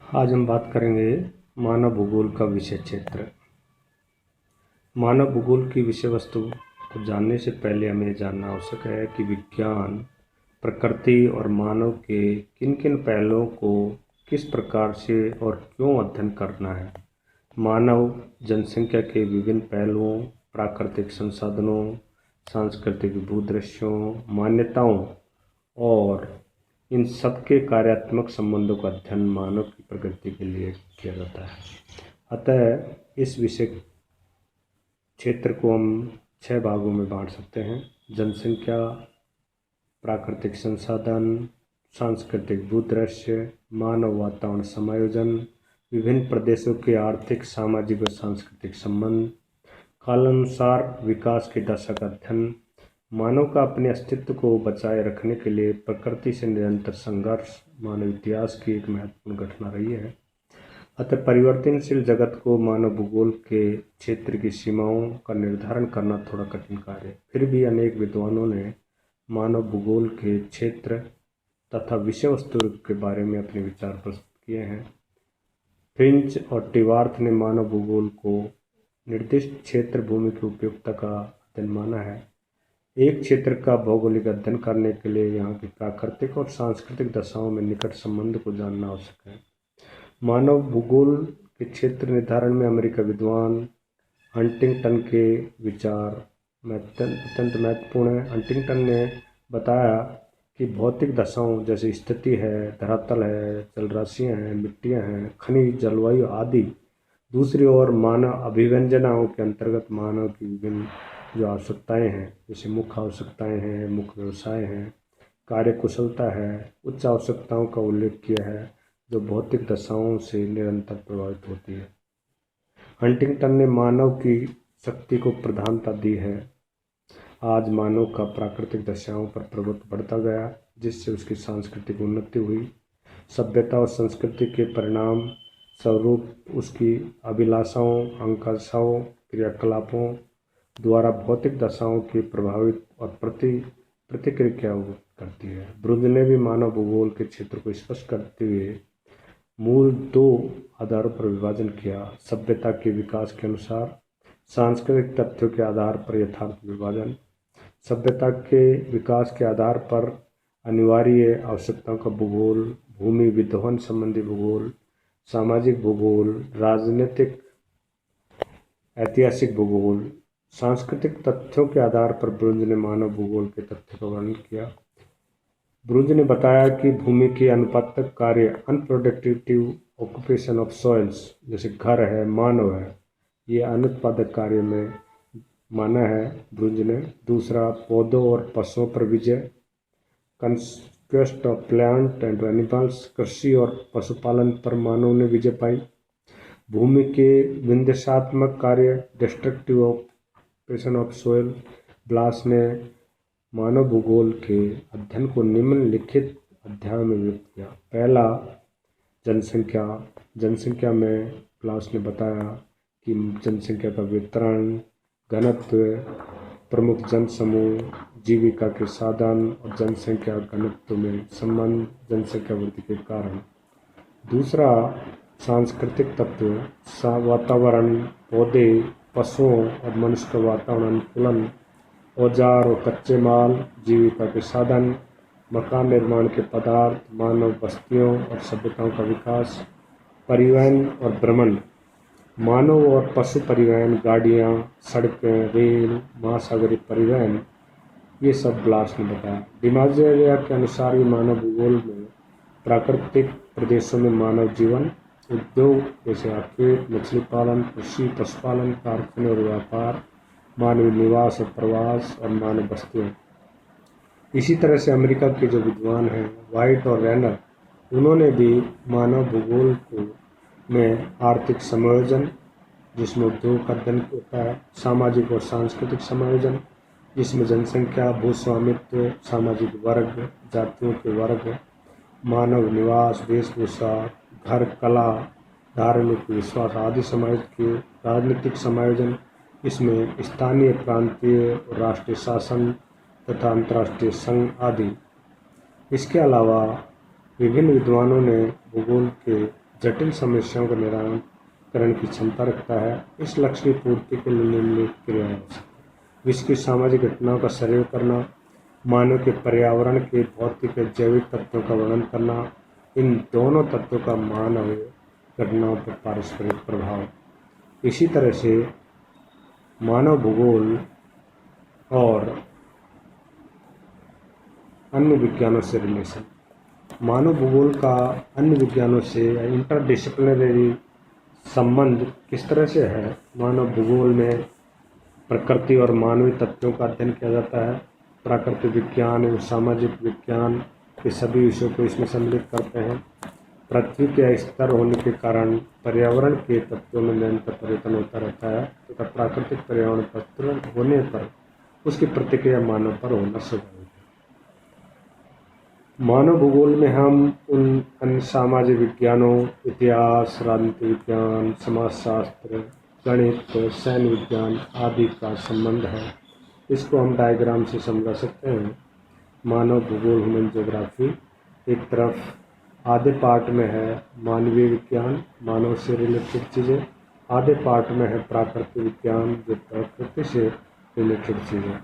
आज हम बात करेंगे मानव भूगोल का विषय क्षेत्र। मानव भूगोल की विषय वस्तु को जानने से पहले हमें जानना आवश्यक है कि विज्ञान प्रकृति और मानव के किन किन पहलुओं को किस प्रकार से और क्यों अध्ययन करना है। मानव जनसंख्या के विभिन्न पहलुओं, प्राकृतिक संसाधनों, सांस्कृतिक भूदृश्यों, मान्यताओं और इन सबके कार्यात्मक संबंधों का अध्ययन मानव की प्रगति के लिए किया जाता है। अतः इस विषय क्षेत्र को हम 6 भागों में बांट सकते हैं: जनसंख्या, प्राकृतिक संसाधन, सांस्कृतिक भूदृश्य, मानव वातावरण समायोजन, विभिन्न प्रदेशों के आर्थिक, सामाजिक और सांस्कृतिक संबंध, कालानुसार विकास की दशा का अध्ययन, मानव का अपने अस्तित्व को बचाए रखने के लिए प्रकृति से निरंतर संघर्ष मानव इतिहास की एक महत्वपूर्ण घटना रही है। अतः परिवर्तनशील जगत को मानव भूगोल के क्षेत्र की सीमाओं का निर्धारण करना थोड़ा कठिन कार्य है। फिर भी अनेक विद्वानों ने मानव भूगोल के क्षेत्र तथा विषय वस्तु के बारे में अपने विचार प्रस्तुत किए हैं। फ्रिंच और टिवार्थ ने मानव भूगोल को निर्दिष्ट क्षेत्र भूमि की उपयोगिता का अध्ययन माना है। एक क्षेत्र का भौगोलिक अध्ययन करने के लिए यहाँ की प्राकृतिक और सांस्कृतिक दशाओं में निकट संबंध को जानना आवश्यक है। मानव भूगोल के क्षेत्र निर्धारण में अमेरिका विद्वान हंटिंगटन के विचार अत्यंत महत्वपूर्ण है। हंटिंगटन ने बताया कि भौतिक दशाओं जैसे स्थिति है, धरातल है, जलराशियाँ हैं, मिट्टियाँ हैं, खनिज, जलवायु आदि। दूसरी ओर मानव अभिव्यंजनाओं के अंतर्गत मानव की विभिन्न जो आवश्यकताएं हैं, जैसे मुख्य आवश्यकताएं हैं, मुख्य व्यवसाय हैं, कार्य कुशलता है, उच्च आवश्यकताओं का उल्लेख किया है जो भौतिक दशाओं से निरंतर प्रभावित होती है। हंटिंगटन ने मानव की शक्ति को प्रधानता दी है। आज मानव का प्राकृतिक दशाओं पर प्रभुत्व बढ़ता गया, जिससे उसकी सांस्कृतिक उन्नति हुई। सभ्यता और संस्कृति के परिणाम स्वरूप उसकी अभिलाषाओं, आकांक्षाओं, क्रियाकलापों द्वारा भौतिक दशाओं की प्रभावित और प्रतिक्रिया करती है। ब्रुज ने भी मानव भूगोल के क्षेत्र को स्पष्ट करते हुए मूल 2 आधारों पर विभाजन किया: सभ्यता के विकास के अनुसार, सांस्कृतिक तथ्यों के आधार पर यथार्थ विभाजन। सभ्यता के विकास के आधार पर अनिवार्य आवश्यकताओं का भूगोल, भूमि विध्वंस संबंधी भूगोल, सामाजिक भूगोल, राजनीतिक ऐतिहासिक भूगोल। सांस्कृतिक तथ्यों के आधार पर ब्रुज ने मानव भूगोल के तथ्य का वर्णन किया। ब्रुज ने बताया कि भूमि के अनुपातक कार्य, अनप्रोडक्टिव ऑक्यूपेशन ऑफ सॉइल्स, जैसे घर है, मानव है, ये अनुत्पादक कार्य में माना है ब्रुज ने। दूसरा, पौधों और पशुओं पर विजय, conquest of plant and animals, कृषि और पशुपालन पर मानव ने विजय पाई। भूमि के विध्वंसात्मक कार्य, destructive occupation of soil, Blache ने मानव भूगोल के अध्ययन को निम्नलिखित अध्यायों में व्यक्त किया। पहला, जनसंख्या। जनसंख्या में ब्लास ने बताया कि जनसंख्या का वितरण, घनत्व, प्रमुख जनसमूह, जीविका के साधन और जनसंख्या घनत्व में संबंध, जनसंख्या वृद्धि के कारण। दूसरा, सांस्कृतिक तत्व, वातावरण, पौधे, पशुओं और मनुष्य का वातावरण अनुकूलन, औजार और कच्चे माल, जीविका के साधन, मकान निर्माण के पदार्थ, मानव बस्तियों और सभ्यताओं का विकास, परिवहन और भ्रमण, मानव और पशु परिवहन, गाड़ियाँ, सड़कें, रेल, महासागरीय परिवहन, ये सब ब्लास ने बताया। डिमाजिया के अनुसार ये मानव भूगोल में प्राकृतिक प्रदेशों में मानव जीवन, उद्योग जैसे खेत, मछली पालन, कृषि, पशुपालन, कारखाने और व्यापार, मानवीय निवास और प्रवास और मानव बस्तियाँ। इसी तरह से अमेरिका के जो विद्वान हैं वाइट और रैनर, उन्होंने भी मानव भूगोल को में आर्थिक समायोजन, जिसमें उद्योग का अध्ययन होता है, सामाजिक और सांस्कृतिक समायोजन, जिसमें जनसंख्या, भूस्वामित्व, सामाजिक वर्ग, जातियों के वर्ग, मानव निवास, वेशभूषा, घर, कला, धार्मिक विश्वास आदि समायोजित किए। राजनीतिक समायोजन, इसमें स्थानीय, प्रांतीय और राष्ट्रीय शासन तथा अंतर्राष्ट्रीय संघ आदि। इसके अलावा विभिन्न विद्वानों ने भूगोल के जटिल समस्याओं का निराकरण की क्षमता रखता है। इस लक्ष्य की पूर्ति के लिए निम्नलिखित क्रियाएं आवश्यक हैं। विश्व की सामाजिक घटनाओं का सर्वे करना, मानव के पर्यावरण के भौतिक और जैविक तत्वों का वर्णन करना, इन दोनों तत्वों का मानव घटनाओं पर पारस्परिक प्रभाव। इसी तरह से मानव भूगोल और अन्य विज्ञानों से रिलेशन, मानव भूगोल का अन्य विज्ञानों से इंटरडिसिप्लिनरी संबंध किस तरह से है। मानव भूगोल में प्रकृति और मानवीय तत्वों का अध्ययन किया जाता है। प्राकृतिक विज्ञान एवं सामाजिक विज्ञान के सभी विषयों को इसमें सम्मिलित करते हैं। पृथ्वी के स्तर होने के कारण पर्यावरण के तत्वों में निरंतर परिवर्तन होता रहता है तथा प्राकृतिक पर्यावरण तत्व होने पर उसकी प्रतिक्रिया मानव पर होना स्वाभाविक है। मानव भूगोल में हम उन अन्य सामाजिक विज्ञानों, इतिहास, राजनीति विज्ञान, समाजशास्त्र, गणित, सैन्य विज्ञान आदि का संबंध है। इसको हम डायग्राम से समझा सकते हैं। मानव भूगोल, ह्यूमन ज्योग्राफी, एक तरफ आधे पार्ट में है मानवीय विज्ञान, मानव से रिलेटेड चीज़ें, आधे पार्ट में है प्राकृतिक विज्ञान, जो प्रकृति से रिलेटेड चीज़ें।